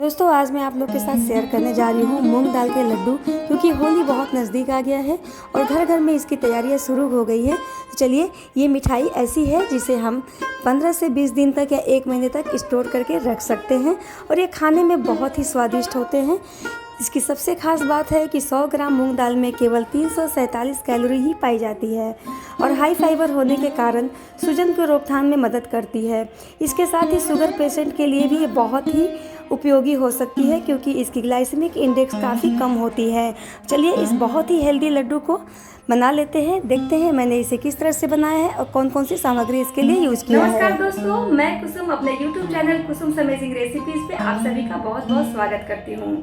दोस्तों आज मैं आप लोग के साथ शेयर करने जा रही हूँ मूंग दाल के लड्डू, क्योंकि होली बहुत नज़दीक आ गया है और घर घर में इसकी तैयारियाँ शुरू हो गई है। तो चलिए, ये मिठाई ऐसी है जिसे हम 15 से 20 दिन तक या 1 महीने तक स्टोर करके रख सकते हैं और ये खाने में बहुत ही स्वादिष्ट होते हैं। इसकी सबसे खास बात है कि 100 ग्राम मूंग दाल में केवल 347 कैलोरी ही पाई जाती है और हाई फाइबर होने के कारण सूजन की रोकथाम में मदद करती है। इसके साथ ही शुगर पेशेंट के लिए भी ये बहुत ही उपयोगी हो सकती है, क्योंकि इसकी ग्लाइसेमिक इंडेक्स काफ़ी कम होती है। चलिए, इस बहुत ही हेल्दी लड्डू को बना लेते हैं। देखते हैं मैंने इसे किस तरह से बनाया है और कौन कौन सी सामग्री इसके लिए यूज किया है। नमस्कार दोस्तों, मैं कुसुम अपने YouTube चैनल कुसुम अमेजिंग रेसिपीज पे आप सभी का बहुत बहुत स्वागत करती हूँ।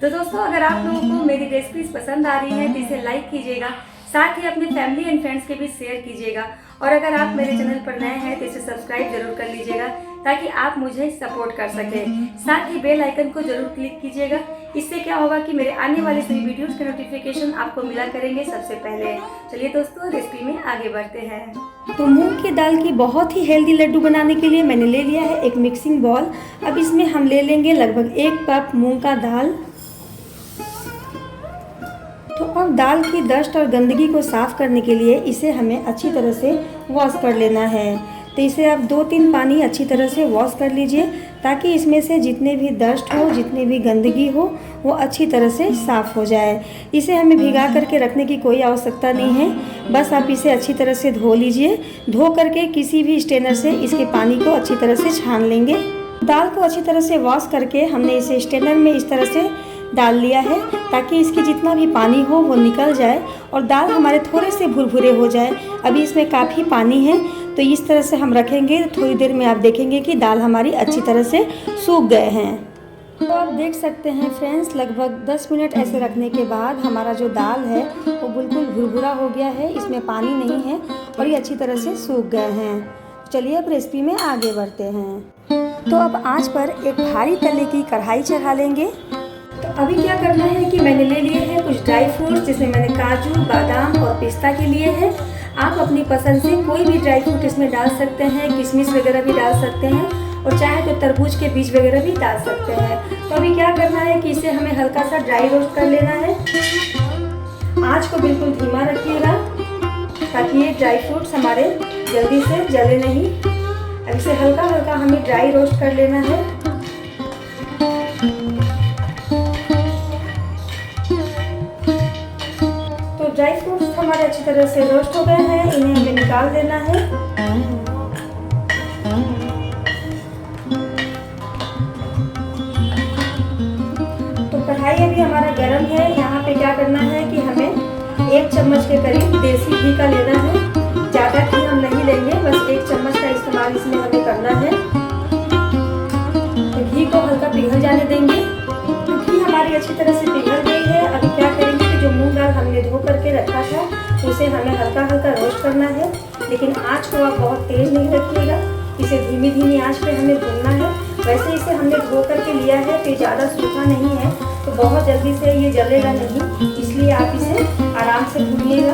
तो दोस्तों, अगर आप लोगों को मेरी रेसिपीज पसंद आ रही है तो इसे लाइक कीजिएगा, साथ ही अपने फैमिली एंड फ्रेंड्स के भी शेयर कीजिएगा और अगर आप मेरे चैनल पर नए हैं तो इसे सब्सक्राइब जरूर कर लीजिएगा ताकि आप मुझे सपोर्ट कर सकें। साथ ही बेल आइकन को जरूर क्लिक कीजिएगा। इससे क्या होगा कि मेरे आने वाले सभी वीडियोस के नोटिफिकेशन आपको मिला करेंगे सबसे पहले। चलिए दोस्तों, रेसिपी में आगे बढ़ते हैं। तो मूंग की दाल की बहुत ही हेल्दी लड्डू बनाने के लिए मैंने ले लिया है एक मिक्सिंग बॉल। अब इसमें हम ले लेंगे लगभग 1 कप मूंग का दाल। तो अब दाल की डस्ट और गंदगी को साफ़ करने के लिए इसे हमें अच्छी तरह से वॉश कर लेना है। तो इसे आप 2-3 पानी अच्छी तरह से वॉश कर लीजिए ताकि इसमें से जितने भी डस्ट हो, जितनी भी गंदगी हो, वो अच्छी तरह से साफ़ हो जाए। इसे हमें भिगा करके रखने की कोई आवश्यकता नहीं है, बस आप इसे अच्छी तरह से धो लीजिए। धो करके किसी भी स्ट्रेनर से इसके पानी को अच्छी तरह से छान लेंगे। दाल को अच्छी तरह से वॉश करके हमने इसे स्ट्रेनर में इस तरह से डाल लिया है ताकि इसकी जितना भी पानी हो वो निकल जाए और दाल हमारे थोड़े से भुरभुरे हो जाए। अभी इसमें काफ़ी पानी है, तो इस तरह से हम रखेंगे। थोड़ी देर में आप देखेंगे कि दाल हमारी अच्छी तरह से सूख गए हैं। तो आप देख सकते हैं फ्रेंड्स, लगभग 10 मिनट ऐसे रखने के बाद हमारा जो दाल है वो बिल्कुल भुरभुरा हो गया है, इसमें पानी नहीं है और ये अच्छी तरह से सूख गए हैं। चलिए अब रेसिपी में आगे बढ़ते हैं। तो अब आँच पर एक भारी तले की कढ़ाई चढ़ा लेंगे। तो अभी क्या करना है कि मैंने ले लिए हैं कुछ ड्राई फ्रूट्स, जिसमें मैंने काजू, बादाम और पिस्ता के लिए हैं। आप अपनी पसंद से कोई भी ड्राई फ्रूट इसमें डाल सकते हैं, किशमिश वगैरह भी डाल सकते हैं और चाहे तो तरबूज के बीज वगैरह भी डाल सकते हैं। तो अभी क्या करना है कि इसे हमें हल्का सा ड्राई रोस्ट कर लेना है। आँच को बिल्कुल धीमा रखिएगा ताकि ये ड्राई फ्रूट्स हमारे जल्दी से जले नहीं। अब इसे हल्का हल्का हमें ड्राई रोस्ट कर लेना है। ड्राई फ्रूट्स हमारे अच्छी तरह से रोस्ट हो गए हैं, इन्हें हमें निकाल देना है। तो कढ़ाई अभी हमारा गर्म है। यहाँ पे क्या करना है कि हमें 1 चम्मच के करीब देसी घी का लेना है। ज़्यादा घी हम नहीं लेंगे, बस 1 चम्मच का इस्तेमाल इसमें हमें करना है। तो घी को हल्का पिघल जाने देंगे। तो घी हमारी अच्छी तरह से पिघल गई है। अभी क्या करेंगे, जो मूंग दाल हमने धो करके रखा था उसे हमें हल्का हल्का रोस्ट करना है, लेकिन आँच को आप बहुत तेज़ नहीं रखिएगा। इसे धीमी धीमी आँच पे हमें भूनना है। वैसे इसे हमने धो करके लिया है तो ज़्यादा सूखा नहीं है, तो बहुत जल्दी से ये जलेगा नहीं, इसलिए आप इसे आराम से भूनिएगा।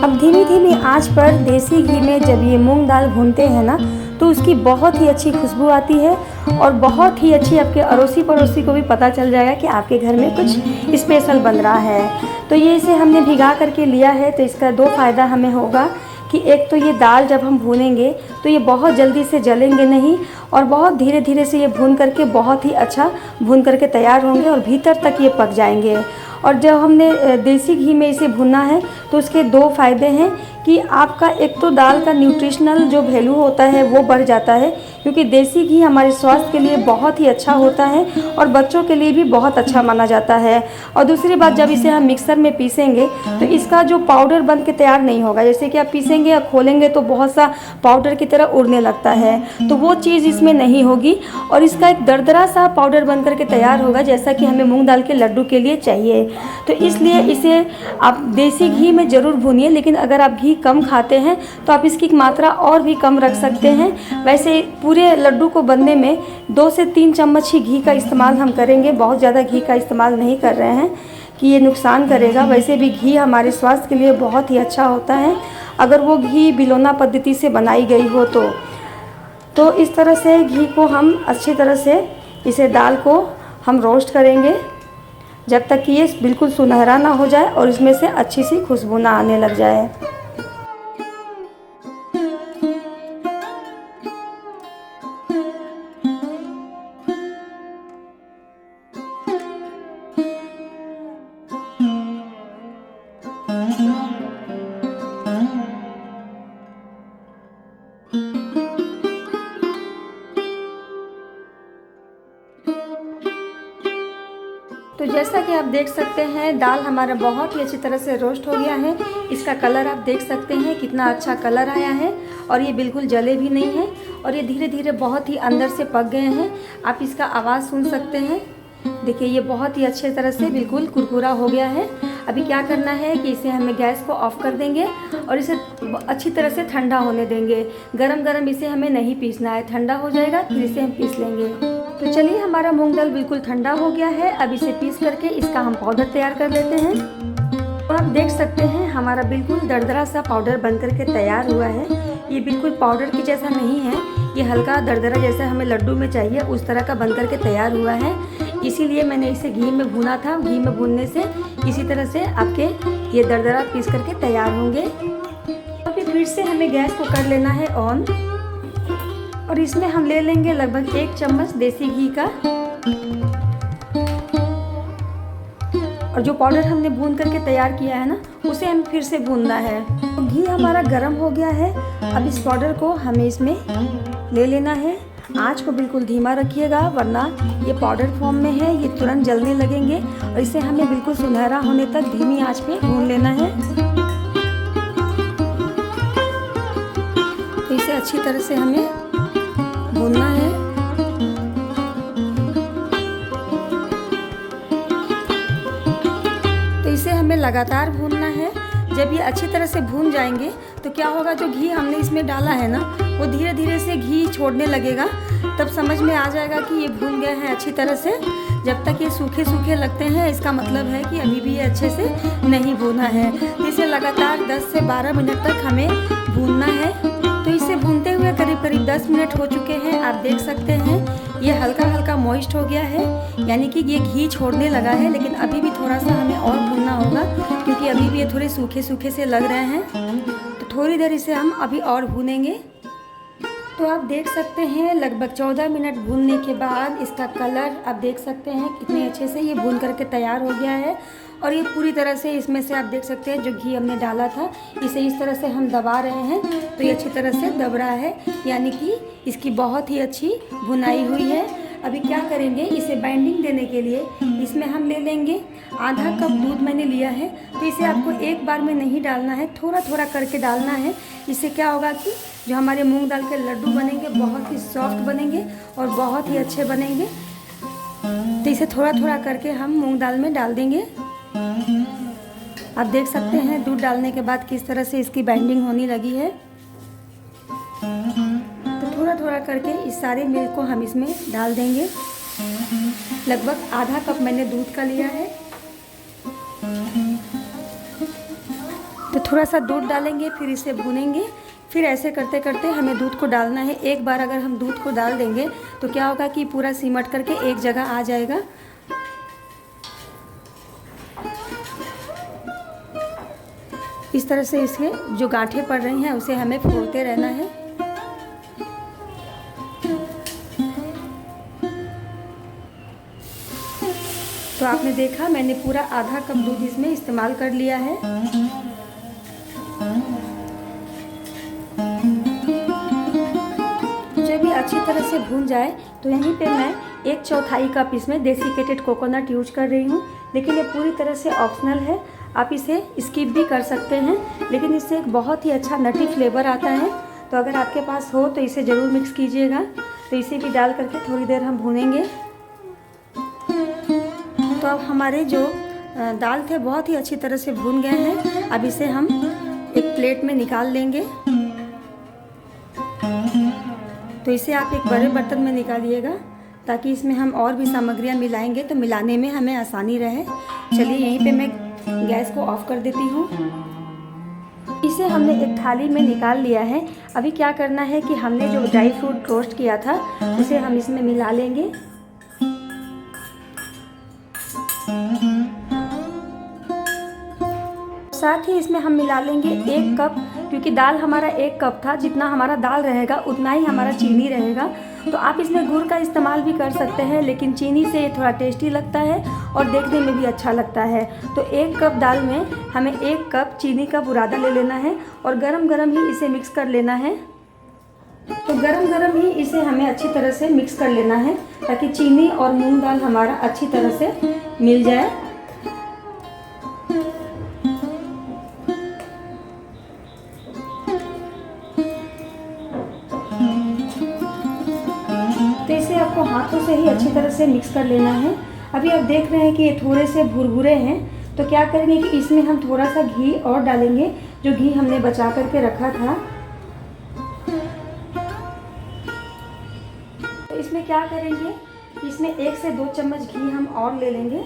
अब धीमी धीमी आँच पर देसी घी में जब ये मूंग दाल भूनते हैं ना, तो उसकी बहुत ही अच्छी खुशबू आती है और बहुत ही अच्छी आपके अड़ोसी पड़ोसी को भी पता चल जाएगा कि आपके घर में कुछ स्पेशल बन रहा है। तो ये इसे हमने भिगा करके लिया है, तो इसका 2 फ़ायदा हमें होगा कि एक तो ये दाल जब हम भूनेंगे तो ये बहुत जल्दी से जलेंगे नहीं और बहुत धीरे धीरे से ये भून करके बहुत ही अच्छा भून करके तैयार होंगे और भीतर तक ये पक जाएंगे। और जब हमने देसी घी में इसे भुनना है तो उसके 2 फ़ायदे हैं कि आपका एक तो दाल का न्यूट्रिशनल जो वैल्यू होता है वो बढ़ जाता है, क्योंकि देसी घी हमारे स्वास्थ्य के लिए बहुत ही अच्छा होता है और बच्चों के लिए भी बहुत अच्छा माना जाता है। और दूसरी बात, जब इसे हम मिक्सर में पीसेंगे तो इसका जो पाउडर बन के तैयार नहीं होगा। जैसे कि आप पीसेंगे या खोलेंगे तो बहुत सा पाउडर की तरह उड़ने लगता है, तो वो चीज़ इसमें नहीं होगी और इसका एक दरदरा सा पाउडर बन करके तैयार होगा, जैसा कि हमें मूंग दाल के लड्डू के लिए चाहिए। तो इसलिए इसे आप देसी घी में ज़रूर भूनिए, लेकिन अगर आप घी कम खाते हैं तो आप इसकी मात्रा और भी कम रख सकते हैं। वैसे पूरे लड्डू को बनने में 2 से 3 चम्मच ही घी का इस्तेमाल हम करेंगे, बहुत ज़्यादा घी का इस्तेमाल नहीं कर रहे हैं, कि ये नुकसान करेगा। वैसे भी घी हमारे स्वास्थ्य के लिए बहुत ही अच्छा होता है अगर वो घी बिलोना पद्धति से बनाई गई हो तो इस तरह से घी को हम अच्छी तरह से इसे दाल को हम रोस्ट करेंगे जब तक कि ये बिल्कुल सुनहरा ना हो जाए और इसमें से अच्छी सी खुशबू ना आने लग जाए। तो जैसा कि आप देख सकते हैं दाल हमारा बहुत ही अच्छी तरह से रोस्ट हो गया है। इसका कलर आप देख सकते हैं कितना अच्छा कलर आया है और ये बिल्कुल जले भी नहीं है और ये धीरे धीरे बहुत ही अंदर से पक गए हैं। आप इसका आवाज़ सुन सकते हैं। देखिए ये बहुत ही अच्छे तरह से बिल्कुल कुरकुरा हो गया है। अभी क्या करना है कि इसे हमें गैस को ऑफ कर देंगे और इसे अच्छी तरह से ठंडा होने देंगे। गरम गरम इसे हमें नहीं पीसना है, ठंडा हो जाएगा फिर इसे हम पीस लेंगे। तो चलिए हमारा मूंग दाल बिल्कुल ठंडा हो गया है। अब इसे पीस करके इसका हम पाउडर तैयार कर लेते हैं। तो आप देख सकते हैं हमारा बिल्कुल दरदरा सा पाउडर बन करके तैयार हुआ है। ये बिल्कुल पाउडर की जैसा नहीं है, ये हल्का दरदरा जैसा हमें लड्डू में चाहिए उस तरह का बन करके तैयार हुआ है। इसीलिए मैंने इसे घी में भुना था। घी में भूनने से इसी तरह से आपके ये दरदरा पीस करके तैयार होंगे। अभी फिर से हमें गैस को कर लेना है ऑन और इसमें हम ले लेंगे लगभग 1 चम्मच देसी घी का। और जो पाउडर हमने भून करके तैयार किया है ना उसे हमें फिर से भूनना है। तो घी हमारा गर्म हो गया है। अब इस पाउडर को हमें इसमें ले लेना है। आँच को बिल्कुल धीमा रखिएगा वरना ये पाउडर फॉर्म में है, ये तुरंत जलने लगेंगे और इसे हमें बिल्कुल सुनहरा होने तक धीमी आँच पे भून लेना है। तो इसे अच्छी तरह से हमें भूनना है। तो इसे हमें लगातार भूनना है। जब ये अच्छी तरह से भून जाएंगे तो क्या होगा, जो घी हमने इसमें डाला है ना वो धीरे धीरे से घी छोड़ने लगेगा। तब समझ में आ जाएगा कि ये भून गए हैं अच्छी तरह से। जब तक ये सूखे सूखे लगते हैं इसका मतलब है कि अभी भी ये अच्छे से नहीं भूना है। इसे लगातार 10 से 12 मिनट तक हमें भूनना है। तो इसे भूनते हुए करीब करीब 10 मिनट हो चुके हैं। आप देख सकते हैं ये हल्का हल्का मॉइस्ट हो गया है, यानी कि ये घी छोड़ने लगा है। लेकिन अभी भी थोड़ा सा हमें और भूनना होगा क्योंकि अभी भी ये थोड़े सूखे सूखे से लग रहे हैं। तो थोड़ी देर इसे हम अभी और भूनेंगे। तो आप देख सकते हैं लगभग 14 मिनट भूनने के बाद इसका कलर आप देख सकते हैं कितने अच्छे से ये भून करके तैयार हो गया है। और ये पूरी तरह से इसमें से आप देख सकते हैं जो घी हमने डाला था इसे इस तरह से हम दबा रहे हैं तो ये अच्छी तरह से दब रहा है, यानी कि इसकी बहुत ही अच्छी भुनाई हुई है। अभी क्या करेंगे, इसे बाइंडिंग देने के लिए इसमें हम ले लेंगे आधा कप दूध मैंने लिया है। तो इसे आपको एक बार में नहीं डालना है, थोड़ा थोड़ा करके डालना है। इससे क्या होगा कि जो हमारे मूंग दाल के लड्डू बनेंगे बहुत ही सॉफ्ट बनेंगे और बहुत ही अच्छे बनेंगे। तो इसे थोड़ा थोड़ा करके हम मूंग दाल में डाल देंगे। आप देख सकते हैं दूध डालने के बाद किस तरह से इसकी बाइंडिंग होने लगी है। तो थोड़ा थोड़ा करके इस सारे मिल्क को हम इसमें डाल देंगे। लगभग आधा कप मैंने दूध का लिया है। तो थोड़ा सा दूध डालेंगे फिर इसे भूनेंगे। फिर ऐसे करते करते हमें दूध को डालना है। एक बार अगर हम दूध को डाल देंगे तो क्या होगा कि पूरा सिमट करके एक जगह आ जाएगा। इस तरह से इसके जो गांठें पड़ रही हैं उसे हमें फोड़ते रहना है। तो आपने देखा मैंने पूरा आधा कप दूध इसमें इस्तेमाल कर लिया है। जब ये अच्छी तरह से भून जाए तो यहीं पे मैं 1/4 कप इसमें डेसिकेटेड कोकोनट यूज कर रही हूँ। लेकिन ये पूरी तरह से ऑप्शनल है, आप इसे स्किप भी कर सकते हैं। लेकिन इससे एक बहुत ही अच्छा नटी फ्लेवर आता है। तो अगर आपके पास हो तो इसे ज़रूर मिक्स कीजिएगा। तो इसे भी डाल करके थोड़ी देर हम भूनेंगे। तो अब हमारे जो दाल थे बहुत ही अच्छी तरह से भून गए हैं। अब इसे हम एक प्लेट में निकाल लेंगे। तो इसे आप एक बड़े बर्तन में निकालिएगा ताकि इसमें हम और भी सामग्रियां मिलाएंगे तो मिलाने में हमें आसानी रहे। चलिए यहीं पे मैं गैस को ऑफ कर देती हूँ। इसे हमने एक थाली में निकाल लिया है। अभी क्या करना है कि हमने जो ड्राई फ्रूट रोस्ट किया था उसे हम इसमें मिला लेंगे। साथ ही इसमें हम मिला लेंगे 1 कप, क्योंकि दाल हमारा 1 कप था, जितना हमारा दाल रहेगा उतना ही हमारा चीनी रहेगा। तो आप इसमें गुड़ का इस्तेमाल भी कर सकते हैं, लेकिन चीनी से ये थोड़ा टेस्टी लगता है और देखने में भी अच्छा लगता है। तो 1 कप दाल में हमें 1 कप चीनी का बुरादा ले लेना है और गरम गरम ही इसे मिक्स कर लेना है। तो गरम गरम ही इसे हमें अच्छी तरह से मिक्स कर लेना है ताकि चीनी और मूंग दाल हमारा अच्छी तरह से मिल जाए। तो इसे आपको हाथों से ही अच्छी तरह से मिक्स कर लेना है। अभी आप देख रहे हैं कि ये थोड़े से भुरभुरे हैं, तो क्या करेंगे कि इसमें हम थोड़ा सा घी और डालेंगे, जो घी हमने बचा करके रखा था। तो इसमें क्या करेंगे, इसमें 1 से 2 चम्मच घी हम और ले लेंगे।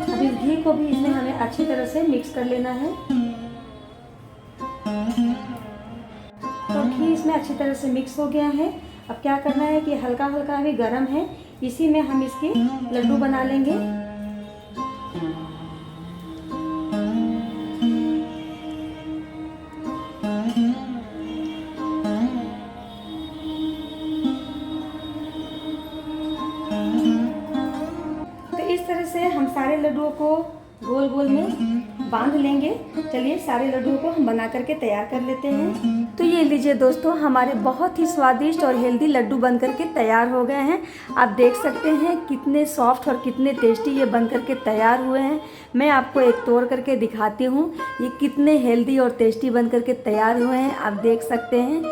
अब इस घी को भी इसमें हमें अच्छी तरह से मिक्स कर लेना है। तो घी इसमें अच्छी तरह से मिक्स हो गया है। अब क्या करना है कि हल्का हल्का अभी गर्म है, इसी में हम इसके लड्डू बना लेंगे। तो इस तरह से हम सारे लड्डुओं को गोल गोल में बांध लेंगे। चलिए सारे लड्डुओं को हम बना करके तैयार कर लेते हैं। तो ये लीजिए दोस्तों, हमारे बहुत ही स्वादिष्ट और हेल्दी लड्डू बन करके तैयार हो गए हैं। आप देख सकते हैं कितने सॉफ्ट और कितने टेस्टी ये बन करके तैयार हुए हैं। मैं आपको एक तोड़ करके दिखाती हूँ ये कितने हेल्दी और टेस्टी बन करके तैयार हुए हैं। आप देख सकते हैं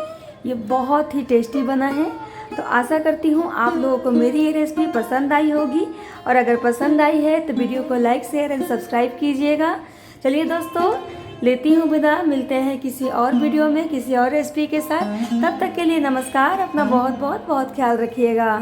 ये बहुत ही टेस्टी बना है। तो आशा करती हूँ आप लोगों को मेरी ये रेसिपी पसंद आई होगी, और अगर पसंद आई है तो वीडियो को लाइक शेयर एंड सब्सक्राइब कीजिएगा। चलिए दोस्तों, लेती हूँ विदा। मिलते हैं किसी और वीडियो में किसी और रेसिपी के साथ। तब तक के लिए नमस्कार। अपना बहुत बहुत बहुत ख्याल रखिएगा।